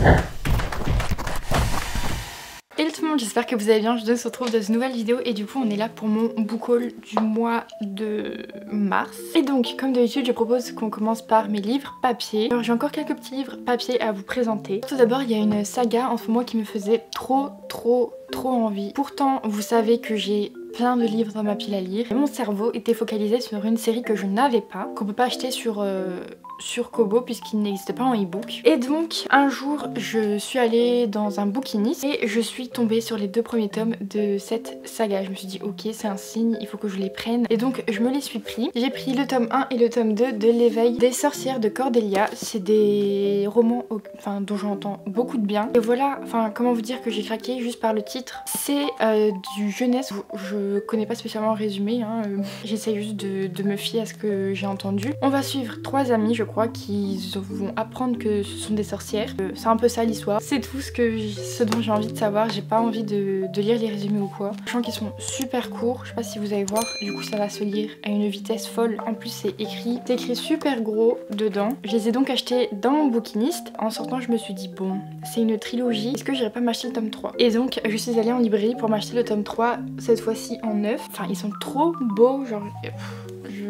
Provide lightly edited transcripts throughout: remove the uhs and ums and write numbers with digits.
Hello tout le monde, j'espère que vous allez bien, je se retrouve dans une nouvelle vidéo et du coup on est là pour mon book haul du mois de mars. Et donc comme d'habitude je propose qu'on commence par mes livres papier. Alors j'ai encore quelques petits livres papier à vous présenter. Tout d'abord il y a une saga en ce moment qui me faisait trop envie. Pourtant vous savez que j'ai plein de livres dans ma pile à lire. Et mon cerveau était focalisé sur une série que je n'avais pas, qu'on peut pas acheter sur Kobo puisqu'il n'existe pas en e-book. Et donc un jour je suis allée dans un bouquiniste et je suis tombée sur les 2 premiers tomes de cette saga. Je me suis dit ok c'est un signe, il faut que je les prenne. Et donc je me les suis pris. J'ai pris le tome 1 et le tome 2 de l'éveil des sorcières de Cordelia. C'est des romans dont j'entends beaucoup de bien. Et voilà, comment vous dire que j'ai craqué juste par le titre. C'est du jeunesse. Je connais pas spécialement le résumé, hein. J'essaie juste de me fier à ce que j'ai entendu. On va suivre 3 amis je crois qui vont apprendre que ce sont des sorcières. C'est un peu ça l'histoire. C'est tout ce dont j'ai envie de savoir. J'ai pas envie de lire les résumés ou quoi. Je sens qu'ils sont super courts. Je sais pas si vous allez voir. Du coup ça va se lire à une vitesse folle. En plus c'est écrit super gros dedans. Je les ai donc achetés dans mon bouquiniste. En sortant je me suis dit bon c'est une trilogie. Est-ce que j'irais pas m'acheter le tome 3? Et donc je suis allée en librairie pour m'acheter le tome 3. Cette fois-ci en neuf. Enfin ils sont trop beaux. Genre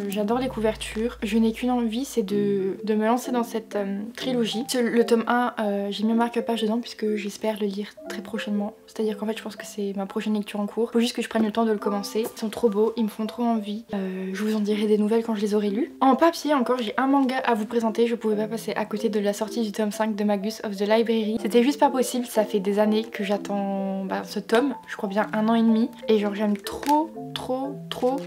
j'adore les couvertures. Je n'ai qu'une envie, c'est de me lancer dans cette trilogie. Le tome 1, j'ai mis un marque-page dedans puisque j'espère le lire très prochainement. C'est-à-dire qu'en fait je pense que c'est ma prochaine lecture en cours. Faut juste que je prenne le temps de le commencer. Ils sont trop beaux, ils me font trop envie. Je vous en dirai des nouvelles quand je les aurai lus. En papier encore, j'ai un manga à vous présenter. Je pouvais pas passer à côté de la sortie du tome 5 de Magus of the Library. C'était juste pas possible, ça fait des années que j'attends ce tome. Je crois bien 1 an et demi. Et genre j'aime trop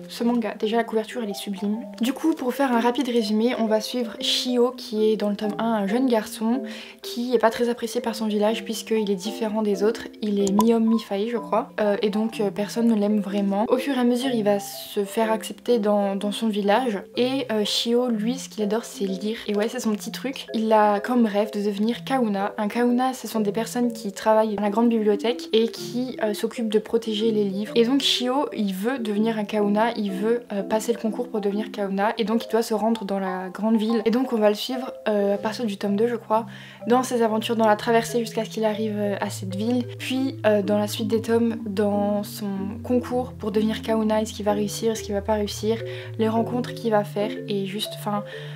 ce manga. Déjà la couverture elle est sublime. Du coup pour faire un rapide résumé, on va suivre Shio qui est dans le tome 1 un jeune garçon qui est pas très apprécié par son village puisqu'il est différent des autres. Il est mi-homme mi-faille je crois et donc personne ne l'aime vraiment. Au fur et à mesure il va se faire accepter dans son village et Shio lui ce qu'il adore c'est lire et ouais c'est son petit truc. Il a comme rêve de devenir Kahuna. Un Kahuna ce sont des personnes qui travaillent dans la grande bibliothèque et qui s'occupent de protéger les livres. Et donc Shio il veut devenir un Kahuna, il veut passer le concours pour devenir Kahuna et donc il doit se rendre dans la grande ville. Et donc on va le suivre à partir du tome 2 je crois, dans ses aventures, dans la traversée jusqu'à ce qu'il arrive à cette ville, puis dans la suite des tomes, dans son concours pour devenir Kahuna, est-ce qu'il va réussir, est-ce qu'il va pas réussir, les rencontres qu'il va faire et juste,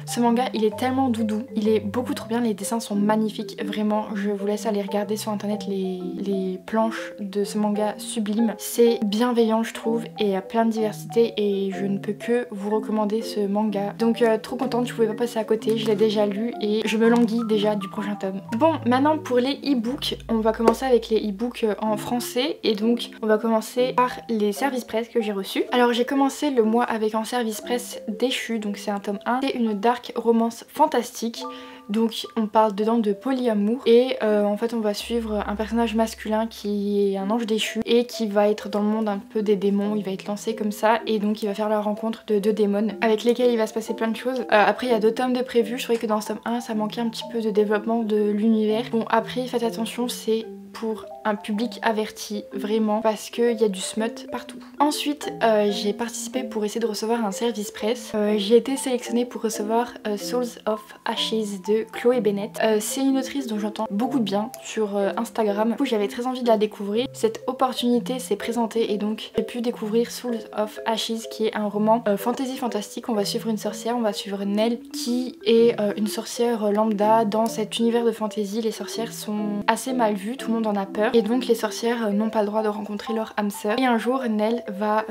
ce manga il est tellement doudou, il est beaucoup trop bien, les dessins sont magnifiques, vraiment je vous laisse aller regarder sur internet les planches de ce manga sublime, c'est bienveillant je trouve et il y a plein de diversité et je ne peux que vous recommander ce manga. Donc trop contente, je pouvais pas passer à côté, je l'ai déjà lu et je me languis déjà du prochain tome. Bon maintenant pour les e-books, on va commencer avec les e-books en français et donc on va commencer par les services presse que j'ai reçus. Alors j'ai commencé le mois avec un service presse Déchu, donc c'est un tome 1, c'est une dark romance fantastique. Donc on parle dedans de polyamour et en fait on va suivre un personnage masculin qui est un ange déchu et qui va être dans le monde un peu des démons, il va être lancé comme ça et donc il va faire la rencontre de 2 démons avec lesquels il va se passer plein de choses. Après il y a 2 tomes de prévus, je trouvais que dans ce tome 1 ça manquait un petit peu de développement de l'univers. Bon après faites attention, c'est pour un public averti vraiment parce qu'il y a du smut partout. Ensuite j'ai participé pour essayer de recevoir un service presse. J'ai été sélectionnée pour recevoir Souls of Ashes de Chloé Bennett. C'est une autrice dont j'entends beaucoup de bien sur Instagram. Du coup j'avais très envie de la découvrir. Cette opportunité s'est présentée et donc j'ai pu découvrir Souls of Ashes qui est un roman fantasy fantastique. On va suivre une sorcière, on va suivre Nell qui est une sorcière lambda. Dans cet univers de fantasy les sorcières sont assez mal vues, tout le monde en a peur et donc les sorcières n'ont pas le droit de rencontrer leur âme sœur. Et un jour Nell va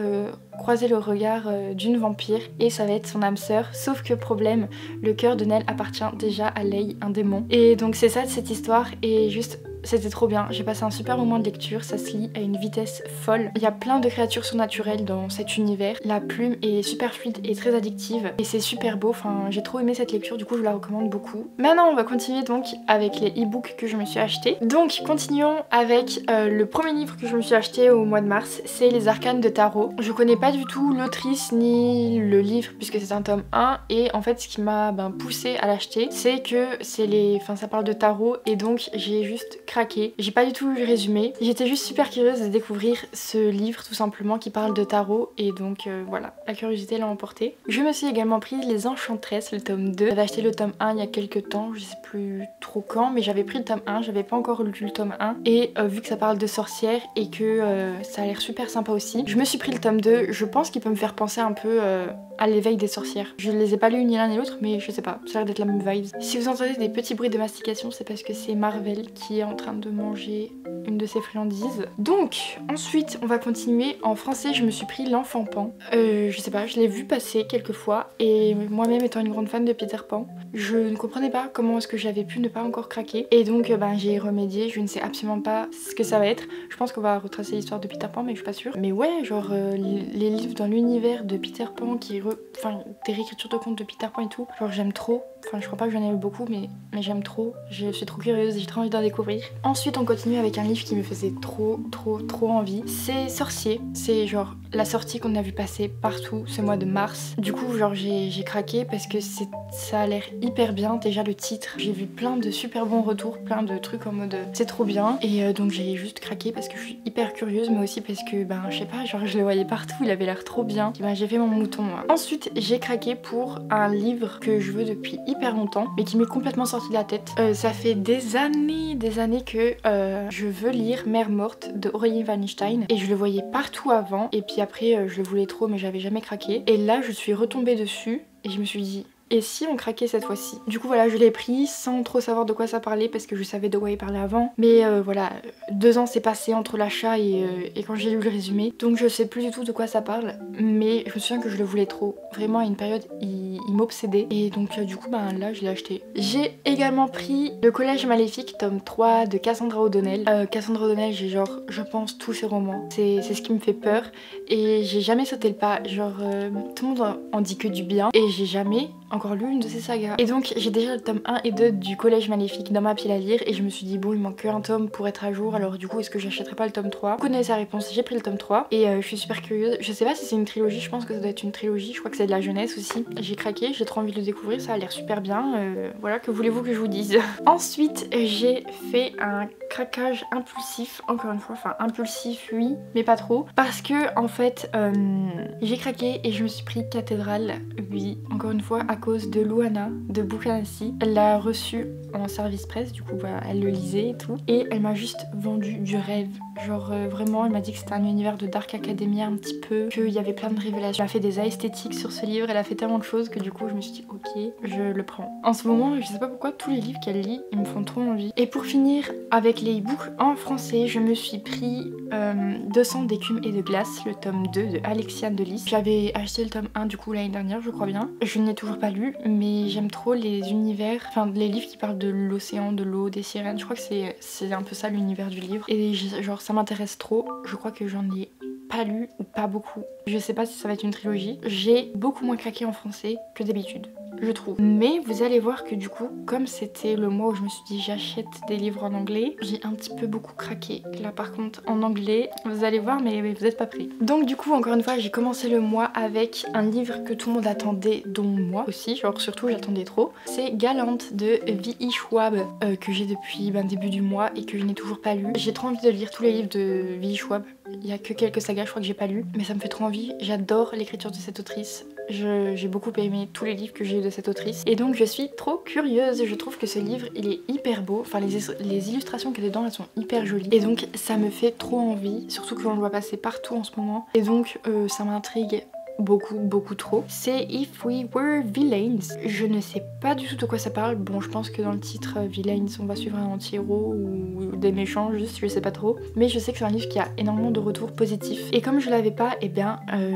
croiser le regard d'une vampire et ça va être son âme sœur, sauf que problème, le cœur de Nell appartient déjà à Lei, un démon. Et donc c'est ça de cette histoire et juste c'était trop bien, j'ai passé un super moment de lecture, ça se lit à une vitesse folle. Il y a plein de créatures surnaturelles dans cet univers, la plume est super fluide et très addictive et c'est super beau, j'ai trop aimé cette lecture, du coup je vous la recommande beaucoup. Maintenant on va continuer donc avec les e-books que je me suis achetés. Donc continuons avec le premier livre que je me suis acheté au mois de mars, c'est Les Arcanes de Tarot. Je connais pas du tout l'autrice ni le livre puisque c'est un tome 1 et en fait ce qui m'a poussé à l'acheter c'est que ça parle de tarot et donc j'ai juste craqué. J'ai pas du tout lu le résumé. J'étais juste super curieuse de découvrir ce livre tout simplement qui parle de tarot et donc voilà, la curiosité l'a emporté. Je me suis également pris Les Enchantresses, le tome 2. J'avais acheté le tome 1 il y a quelques temps, je sais plus trop quand, mais j'avais pris le tome 1, j'avais pas encore lu le tome 1 et vu que ça parle de sorcières et que ça a l'air super sympa aussi, je me suis pris le tome 2. Je pense qu'il peut me faire penser un peu à l'éveil des sorcières. Je les ai pas lus ni l'un ni l'autre, mais je sais pas, ça a l'air d'être la même vibe. Si vous entendez des petits bruits de mastication, c'est parce que c'est Marvel qui est en train de manger une de ses friandises. Donc ensuite on va continuer. En français je me suis pris L'Enfant Pan. Je sais pas, je l'ai vu passer quelques fois et moi-même étant une grande fan de Peter Pan, je ne comprenais pas comment est-ce que j'avais pu ne pas encore craquer et donc j'ai remédié. Je ne sais absolument pas ce que ça va être. Je pense qu'on va retracer l'histoire de Peter Pan mais je suis pas sûre. Mais ouais, genre les livres dans l'univers de Peter Pan enfin des réécritures de contes de Peter Pan et tout, genre j'aime trop. Enfin je crois pas que j'en ai eu beaucoup mais j'aime trop. Je suis trop curieuse, j'ai trop envie d'en découvrir. Ensuite on continue avec un livre qui me faisait trop envie. C'est Sorcier. C'est genre la sortie qu'on a vu passer partout ce mois de mars. Du coup genre j'ai craqué parce que ça a l'air hyper bien. Déjà le titre, j'ai vu plein de super bons retours, plein de trucs en mode c'est trop bien. Et donc j'ai juste craqué parce que je suis hyper curieuse mais aussi parce que je sais pas, genre je le voyais partout, il avait l'air trop bien. Et j'ai fait mon mouton moi. Ensuite j'ai craqué pour un livre que je veux depuis hyper longtemps mais qui m'est complètement sorti de la tête. Ça fait des années que je veux lire Mère morte de Aurélie Weinstein et je le voyais partout avant et puis après je le voulais trop mais j'avais jamais craqué et là je suis retombée dessus et je me suis dit et si on craquait cette fois-ci? Du coup voilà, je l'ai pris sans trop savoir de quoi ça parlait parce que je savais de quoi il parlait avant. Mais voilà, 2 ans s'est passé entre l'achat et quand j'ai lu le résumé. Donc je sais plus du tout de quoi ça parle. Mais je me souviens que je le voulais trop. Vraiment à une période, il m'obsédait. Et donc du coup là je l'ai acheté. J'ai également pris Le Collège Maléfique, tome 3 de Cassandra O'Donnell. Cassandra O'Donnell, j'ai genre, je pense, tous ses romans. C'est ce qui me fait peur. Et j'ai jamais sauté le pas. Genre, tout le monde en dit que du bien. Et j'ai jamais encore lu une de ces sagas. Et donc j'ai déjà le tome 1 et 2 du Collège Maléfique dans ma pile à lire et je me suis dit bon il manque qu'un tome pour être à jour, alors du coup est-ce que j'achèterais pas le tome 3? Vous connaissez la réponse, j'ai pris le tome 3 et je suis super curieuse. Je sais pas si c'est une trilogie, je pense que ça doit être une trilogie, je crois que c'est de la jeunesse aussi. J'ai craqué, j'ai trop envie de le découvrir, ça a l'air super bien. Voilà, que voulez-vous que je vous dise? Ensuite j'ai fait un craquage impulsif, encore une fois, enfin impulsif oui, mais pas trop, parce que en fait j'ai craqué et je me suis pris Cathédrale, oui, encore une fois à cause de Luana de Boucanassi. Elle l'a reçu en service presse, du coup elle le lisait et tout, et elle m'a juste vendu du rêve. Genre vraiment elle m'a dit que c'était un univers de Dark Academia un petit peu, qu'il y avait plein de révélations. Elle a fait des esthétiques sur ce livre, elle a fait tellement de choses que du coup je me suis dit ok, je le prends. En ce moment je sais pas pourquoi tous les livres qu'elle lit ils me font trop envie. Et pour finir avec les e-books en français, je me suis pris 200 d'écume et de glace, le tome 2 de Alexia Delis. J'avais acheté le tome 1 du coup l'année dernière je crois bien. Je ne l'ai toujours pas lu mais j'aime trop les univers, enfin les livres qui parlent de l'océan, de l'eau, des sirènes. Je crois que c'est un peu ça l'univers du livre et genre ça m'intéresse trop. Je crois que j'en ai pas lu ou pas beaucoup. Je sais pas si ça va être une trilogie. J'ai beaucoup moins craqué en français que d'habitude, je trouve. Mais vous allez voir que du coup, comme c'était le mois où je me suis dit j'achète des livres en anglais, j'ai un petit peu beaucoup craqué. Là par contre en anglais, vous allez voir mais vous êtes pas prêts. Donc du coup encore une fois j'ai commencé le mois avec un livre que tout le monde attendait, dont moi aussi, genre surtout j'attendais trop. C'est Galante de V.E. Schwab que j'ai depuis début du mois et que je n'ai toujours pas lu. J'ai trop envie de lire tous les livres de V.E. Schwab. Il y a que quelques sagas je crois que j'ai pas lu, mais ça me fait trop envie. J'adore l'écriture de cette autrice. J'ai beaucoup aimé tous les livres que j'ai eu de cette autrice et donc je suis trop curieuse. Je trouve que ce livre il est hyper beau, enfin les illustrations qu'il y a dedans elles sont hyper jolies et donc ça me fait trop envie, surtout que l'on le voit passer partout en ce moment et donc ça m'intrigue beaucoup trop. C'est If We Were Villains. Je ne sais pas du tout de quoi ça parle. Bon je pense que dans le titre Villains on va suivre un anti-héros ou des méchants, juste je sais pas trop, mais je sais que c'est un livre qui a énormément de retours positifs et comme je l'avais pas et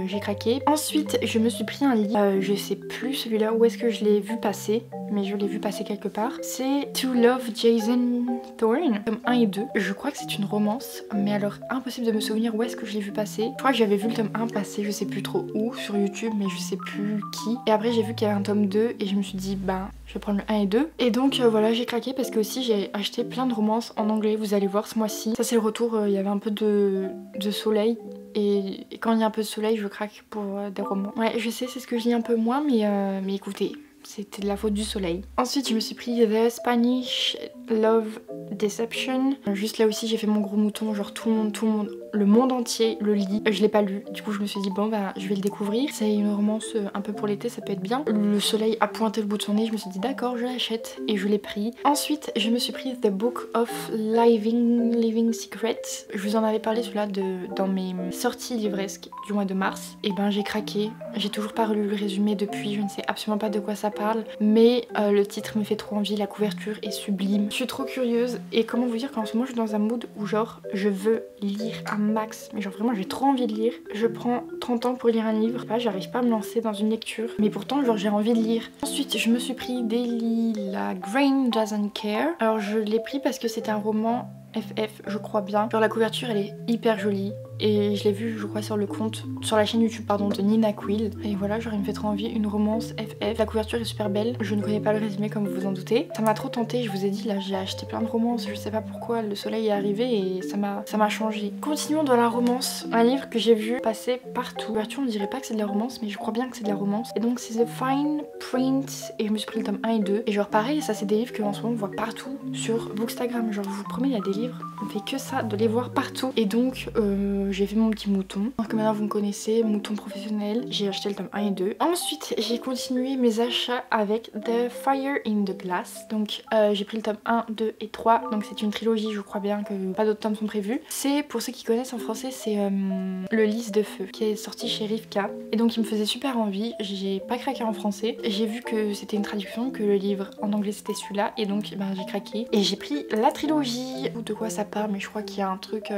j'ai craqué. Ensuite je me suis pris un livre, je sais plus celui-là où est-ce que je l'ai vu passer mais je l'ai vu passer quelque part. C'est To Love Jason Thorne, tome 1 et 2. Je crois que c'est une romance mais alors impossible de me souvenir où est-ce que je l'ai vu passer. Je crois que j'avais vu le tome 1 passer, je sais plus trop où, sur YouTube mais je sais plus qui. Et après j'ai vu qu'il y avait un tome 2 et je me suis dit je vais prendre le 1 et 2. Et donc voilà j'ai craqué parce que aussi j'ai acheté plein de romances en anglais, vous allez voir ce mois-ci. Ça c'est le retour, il y avait un peu de soleil et quand il y a un peu de soleil je craque pour des romans. Ouais je sais c'est ce que je lis un peu moins mais écoutez, c'était de la faute du soleil. Ensuite je me suis pris The Spanish Love Deception. Juste là aussi j'ai fait mon gros mouton, genre tout le monde, le monde entier le lit. Je l'ai pas lu, du coup je me suis dit bon bah je vais le découvrir. C'est une romance un peu pour l'été, ça peut être bien. Le soleil a pointé le bout de son nez, je me suis dit d'accord je l'achète et je l'ai pris. Ensuite je me suis pris The Book of Living Secrets. Je vous en avais parlé celui-là dans mes sorties livresques du mois de mars. Et ben j'ai craqué, j'ai toujours pas relu le résumé depuis, je ne sais absolument pas de quoi ça parle. Mais le titre me fait trop envie, la couverture est sublime. Je suis trop curieuse et comment vous dire qu'en ce moment je suis dans un mood où genre je veux lire un max. Mais genre vraiment j'ai trop envie de lire. Je prends 30 ans pour lire un livre, j'arrive pas à me lancer dans une lecture. Mais pourtant genre j'ai envie de lire. Ensuite je me suis pris Delilah Green Doesn't Care. Alors je l'ai pris parce que c'était un roman FF, je crois bien. Genre la couverture elle est hyper jolie et je l'ai vue je crois sur la chaîne YouTube pardon de Nina Quill. Et voilà, genre il me fait trop envie, une romance FF. La couverture est super belle, je ne connais pas le résumé comme vous vous en doutez. Ça m'a trop tenté, je vous ai dit là j'ai acheté plein de romances, je sais pas pourquoi, le soleil est arrivé et ça m'a changé. Continuons dans la romance, un livre que j'ai vu passer partout. La couverture on dirait pas que c'est de la romance mais je crois bien que c'est de la romance. Et donc c'est The Fine Print et je me suis pris le tome 1 et 2. Et genre pareil, ça c'est des livres que en ce moment on voit partout sur Bookstagram. Genre je vous promets il y a des livres, on fait que ça, de les voir partout. Et donc j'ai fait mon petit mouton. Donc maintenant vous me connaissez, mouton professionnel. J'ai acheté le tome 1 et 2. Ensuite j'ai continué mes achats avec The Fire in the Glass. Donc j'ai pris le tome 1, 2 et 3. Donc c'est une trilogie, je crois bien que pas d'autres tomes sont prévus. C'est, pour ceux qui connaissent en français, c'est Le Lys de Feu qui est sorti chez Rivka. Et donc il me faisait super envie. J'ai pas craqué en français. J'ai vu que c'était une traduction, que le livre en anglais c'était celui-là. Et donc ben, j'ai craqué. Et j'ai pris la trilogie. De quoi ça parle, mais je crois qu'il y a un truc...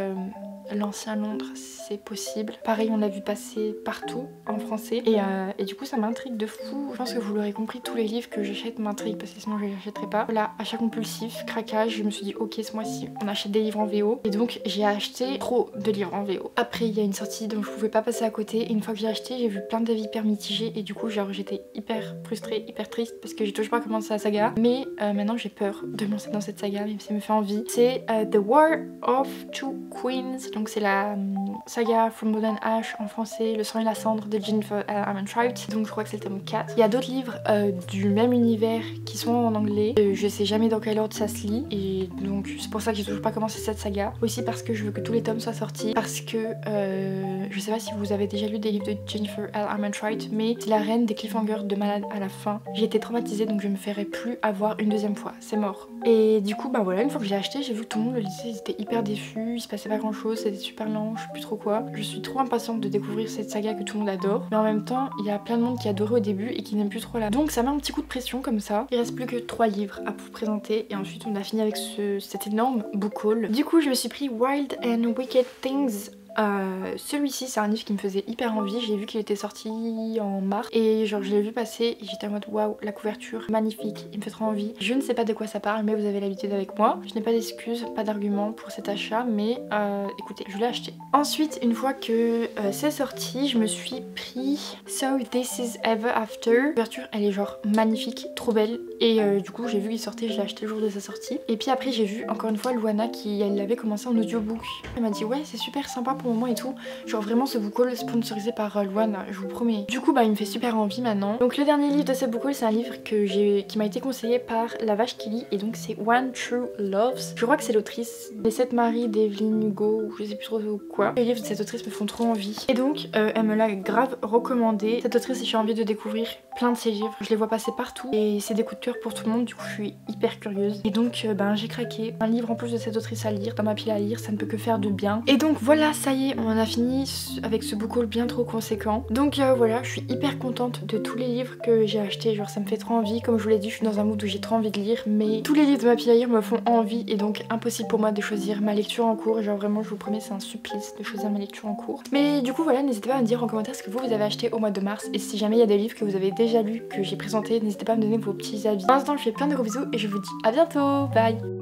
L'ancien Londres, c'est possible. Pareil, on l'a vu passer partout en français. Et du coup, ça m'intrigue de fou. Je pense que vous l'aurez compris, tous les livres que j'achète m'intriguent parce que sinon je les achèterais pas. Voilà, achat compulsif, craquage, je me suis dit ok, ce mois-ci, on achète des livres en VO. Et donc, j'ai acheté trop de livres en VO. Après, il y a une sortie dont je pouvais pas passer à côté. Et une fois que j'ai acheté, j'ai vu plein d'avis hyper mitigés. Et du coup, genre, j'étais hyper frustrée, hyper triste parce que j'ai toujours pas commencé la saga. Mais maintenant, j'ai peur de me lancer dans cette saga, même si ça me fait envie. C'est The War of Two Queens. Donc c'est la saga From Blood and Ash en français, Le sang et la cendre de Jennifer Armentrout. Donc je crois que c'est le tome 4. Il y a d'autres livres du même univers qui sont en anglais. Je sais jamais dans quel ordre ça se lit et donc c'est pour ça que j'ai toujours pas commencé cette saga. Aussi parce que je veux que tous les tomes soient sortis. Parce que je sais pas si vous avez déjà lu des livres de Jennifer Armentrout, mais c'est la reine des cliffhangers de malade à la fin. J'ai été traumatisée donc je me ferai plus avoir une deuxième fois. C'est mort. Et du coup bah voilà, une fois que j'ai acheté, j'ai vu que tout le monde le lisait, ils étaient hyper déçus, il se passait pas grand chose, c'était super lent, je sais plus trop quoi. Je suis trop impatiente de découvrir cette saga que tout le monde adore. Mais en même temps, il y a plein de monde qui adorait au début et qui n'aime plus trop là. Donc ça met un petit coup de pression comme ça. Il reste plus que 3 livres à vous présenter et ensuite on a fini avec cet énorme book haul. Du coup je me suis pris Wild and Wicked Things. Celui-ci c'est un livre qui me faisait hyper envie, j'ai vu qu'il était sorti en mars et genre je l'ai vu passer et j'étais en mode waouh, la couverture magnifique, il me fait trop envie. Je ne sais pas de quoi ça parle mais vous avez l'habitude avec moi, je n'ai pas d'excuses, pas d'arguments pour cet achat mais écoutez, je l'ai acheté. Ensuite une fois que c'est sorti, je me suis pris So This Is Ever After. La couverture elle est genre magnifique, trop belle et du coup j'ai vu qu'il sortait, je l'ai acheté le jour de sa sortie. Et puis après j'ai vu encore une fois Luana qui elle l'avait commencé en audiobook. Elle m'a dit ouais c'est super sympa pour le moment et tout, genre vraiment ce book haul sponsorisé par Luana, je vous promets. Du coup bah il me fait super envie maintenant. Donc le dernier livre de ce book haul c'est un livre qui m'a été conseillé par La Vache qui lit et donc c'est One True Loves. Je crois que c'est l'autrice Les 7 maris d'Evelyn Hugo ou je sais plus trop quoi. Les livres de cette autrice me font trop envie et donc elle me l'a grave recommandé. Cette autrice j'ai envie de découvrir plein de ses livres, je les vois passer partout et c'est des coups de cœur pour tout le monde, du coup je suis hyper curieuse. Et donc ben j'ai craqué, un livre en plus de cette autrice à lire, dans ma pile à lire, ça ne peut que faire de bien. Et donc voilà, ça y est, on a fini avec ce book haul bien trop conséquent. Donc voilà, je suis hyper contente de tous les livres que j'ai achetés, genre ça me fait trop envie. Comme je vous l'ai dit, je suis dans un mood où j'ai trop envie de lire, mais tous les livres de ma pile à lire me font envie et donc impossible pour moi de choisir ma lecture en cours. Genre vraiment je vous promets c'est un supplice de choisir ma lecture en cours. Mais du coup voilà, n'hésitez pas à me dire en commentaire ce que vous avez acheté au mois de mars et si jamais il y a des livres que vous avez déjà lus, que j'ai présentés, n'hésitez pas à me donner vos petits avis. Pour l'instant je fais plein de gros bisous et je vous dis à bientôt, bye.